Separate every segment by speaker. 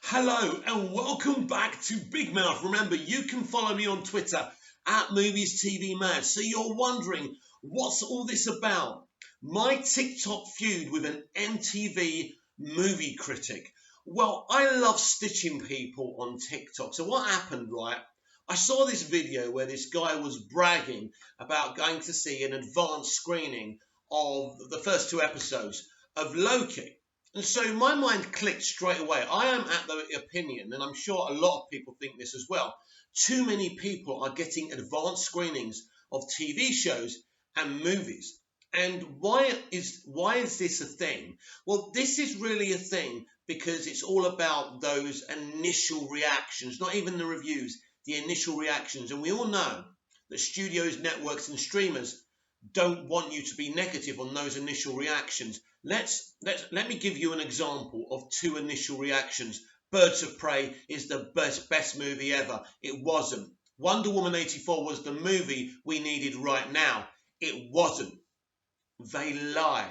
Speaker 1: Hello and welcome back to Big Mouth. Remember, you can follow me on Twitter at Movies TV Mad. So you're wondering, what's all this about? My TikTok feud with an MTV movie critic. Well, I love stitching people on TikTok. So what happened, right? I saw this video where this guy was bragging about going to see an advanced screening of the first two episodes of Loki. And so my mind clicked straight away. I am at the opinion, and I'm sure a lot of people think this as well, too many people are getting advanced screenings of TV shows and movies. And why is this a thing? Well, this is really a thing because it's all about those initial reactions, not even the reviews, the initial reactions. And we all know that studios, networks, and streamers don't want you to be negative on those initial reactions. Let me give you an example of two initial reactions. Birds of Prey is the best movie ever. It wasn't. Wonder Woman 84 was the movie we needed right now. It wasn't. They lie.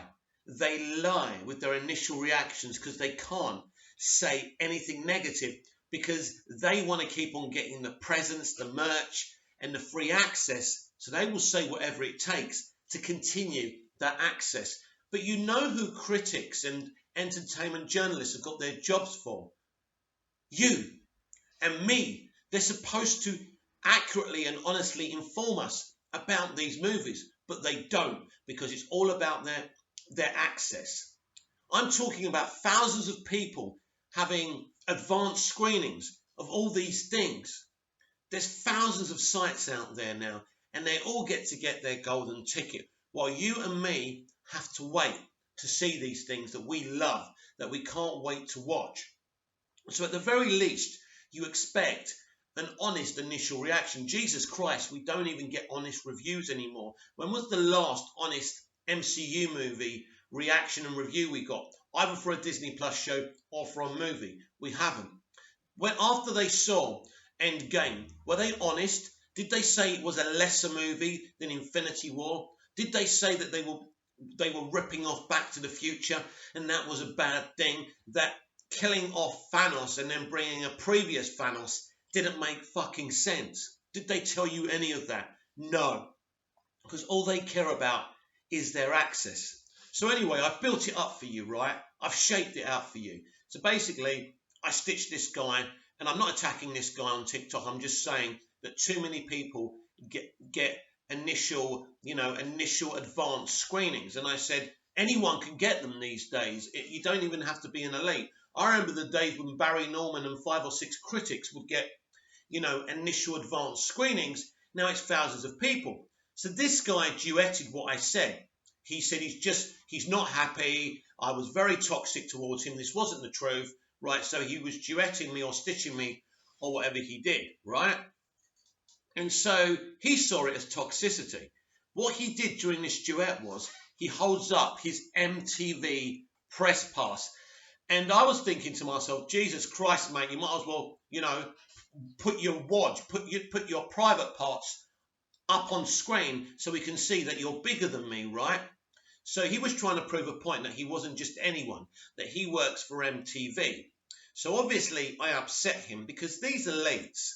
Speaker 1: They lie with their initial reactions because they can't say anything negative because they want to keep on getting the presents, the merch, and the free access. So they will say whatever it takes to continue that access. But you know who critics and entertainment journalists have got their jobs for? You and me. They're supposed to accurately and honestly inform us about these movies, but they don't because it's all about their access. I'm talking about thousands of people having advanced screenings of all these things. There's thousands of sites out there now, and they all get their golden ticket, while you and me have to wait to see these things that we love, that we can't wait to watch. So at the very least, you expect an honest initial reaction. Jesus Christ, we don't even get honest reviews anymore. When was the last honest MCU movie reaction and review we got? Either for a Disney Plus show or for a movie. We haven't. When after they saw Endgame, were they honest? Did they say it was a lesser movie than Infinity War? Did they say that they were ripping off Back to the Future and that was a bad thing? That killing off Thanos and then bringing a previous Thanos didn't make fucking sense? Did they tell you any of that? No, because all they care about is their access. So anyway, I've built it up for you, right? I've shaped it out for you. So basically, I stitched this guy, and I'm not attacking this guy on TikTok. I'm just saying that too many people get initial advanced screenings. And I said, anyone can get them these days. You don't even have to be an elite. I remember the days when Barry Norman and 5 or 6 critics would get, initial advanced screenings. Now it's thousands of people. So this guy duetted what I said. He said he's not happy. I was very toxic towards him. This wasn't the truth, right? So he was duetting me or stitching me or whatever he did, right? And so he saw it as toxicity. What he did during this duet was he holds up his MTV press pass. And I was thinking to myself, Jesus Christ, mate, you might as well, put your WOD, put your private parts up on screen so we can see that you're bigger than me, right? So he was trying to prove a point that he wasn't just anyone, that he works for MTV. So obviously I upset him because these elites,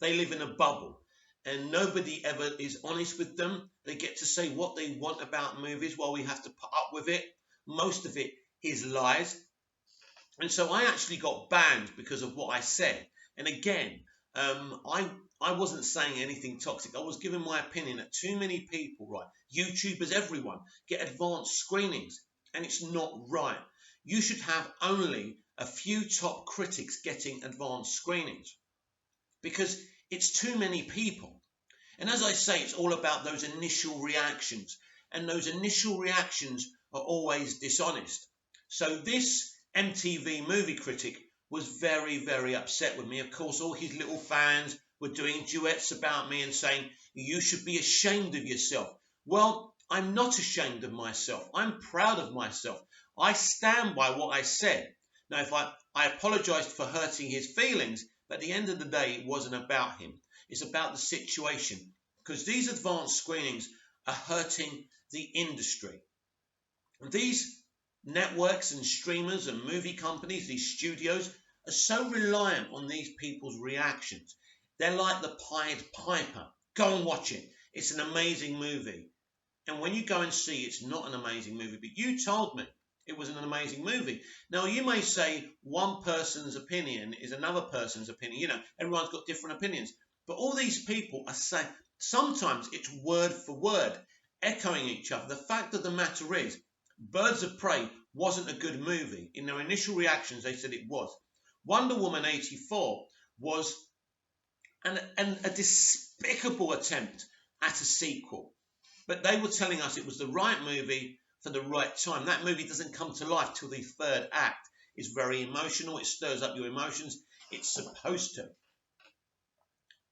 Speaker 1: they live in a bubble and nobody ever is honest with them. They get to say what they want about movies while we have to put up with it. Most of it is lies. And so I actually got banned because of what I said. And again, I wasn't saying anything toxic. I was giving my opinion that too many people, right, YouTubers, everyone, get advanced screenings. And it's not right. You should have only a few top critics getting advanced screenings because it's too many people. And as I say, it's all about those initial reactions. And those initial reactions are always dishonest. So this MTV movie critic was very, very upset with me. Of course, all his little fans were doing duets about me and saying, you should be ashamed of yourself. Well, I'm not ashamed of myself. I'm proud of myself. I stand by what I said. Now, if I apologized for hurting his feelings, but at the end of the day, it wasn't about him. It's about the situation. Because these advanced screenings are hurting the industry. These networks and streamers and movie companies, these studios, are so reliant on these people's reactions. They're like the Pied Piper. Go and watch it. It's an amazing movie. And when you go and see, it's not an amazing movie, but you told me it was an amazing movie. Now, you may say one person's opinion is another person's opinion. You know, everyone's got different opinions. But all these people are saying, sometimes it's word for word, echoing each other. The fact of the matter is, Birds of Prey wasn't a good movie. In their initial reactions, they said it was. Wonder Woman 84 was a despicable attempt at a sequel. But they were telling us it was the right movie for the right time. That movie doesn't come to life till the third act. It's very emotional. It stirs up your emotions. It's supposed to.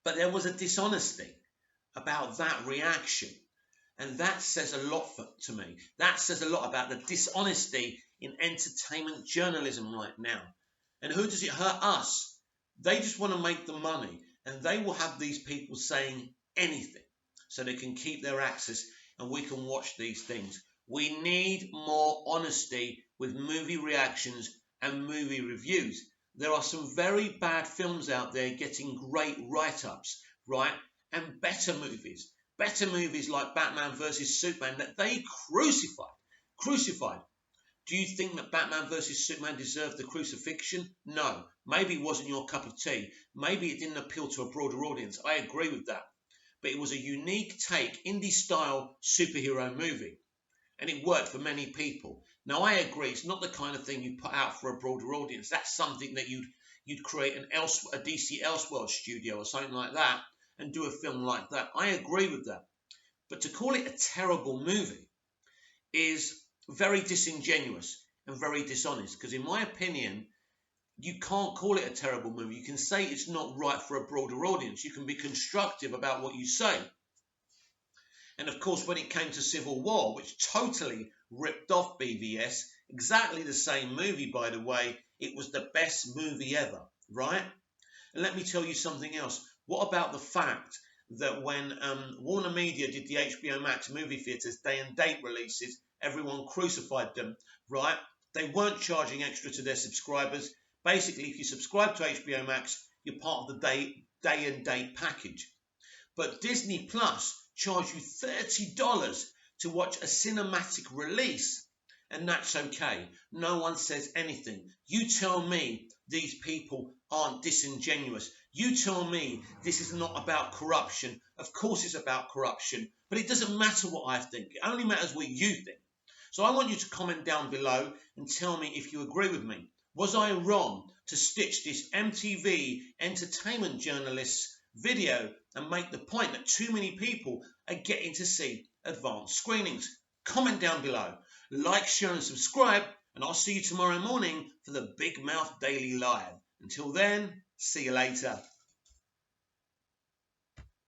Speaker 1: But there was a dishonesty about that reaction. And that says a lot to me. That says a lot about the dishonesty in entertainment journalism right now. And who does it hurt? Us. They just want to make the money. And they will have these people saying anything so they can keep their access and we can watch these things. We need more honesty with movie reactions and movie reviews. There are some very bad films out there getting great write-ups, right? And better movies like Batman vs. Superman that they crucified. Do you think that Batman vs. Superman deserved the crucifixion? No. Maybe it wasn't your cup of tea. Maybe it didn't appeal to a broader audience. I agree with that. But it was a unique take, indie-style superhero movie. And it worked for many people. Now, I agree, it's not the kind of thing you put out for a broader audience. That's something that you'd create a DC Elseworld studio or something like that and do a film like that. I agree with that. But to call it a terrible movie is very disingenuous and very dishonest. Because in my opinion, you can't call it a terrible movie. You can say it's not right for a broader audience. You can be constructive about what you say. And of course, when it came to Civil War, which totally ripped off BVS, exactly the same movie, by the way, it was the best movie ever, right? And let me tell you something else. What about the fact that when Warner Media did the HBO Max movie theaters day and date releases, everyone crucified them, right? They weren't charging extra to their subscribers. Basically, if you subscribe to HBO Max, you're part of the day and date package. But Disney Plus charge you $30 to watch a cinematic release, and that's okay. No one says anything. You tell me these people aren't disingenuous. You tell me this is not about corruption. Of course it's about corruption, but it doesn't matter what I think. It only matters what you think. So I want you to comment down below and tell me if you agree with me. Was I wrong to stitch this MTV entertainment journalist's video and make the point that too many people are getting to see advanced screenings? Comment down below. Like, share and subscribe, and I'll see you tomorrow morning for the Big Mouth Daily Live. Until then, see you later.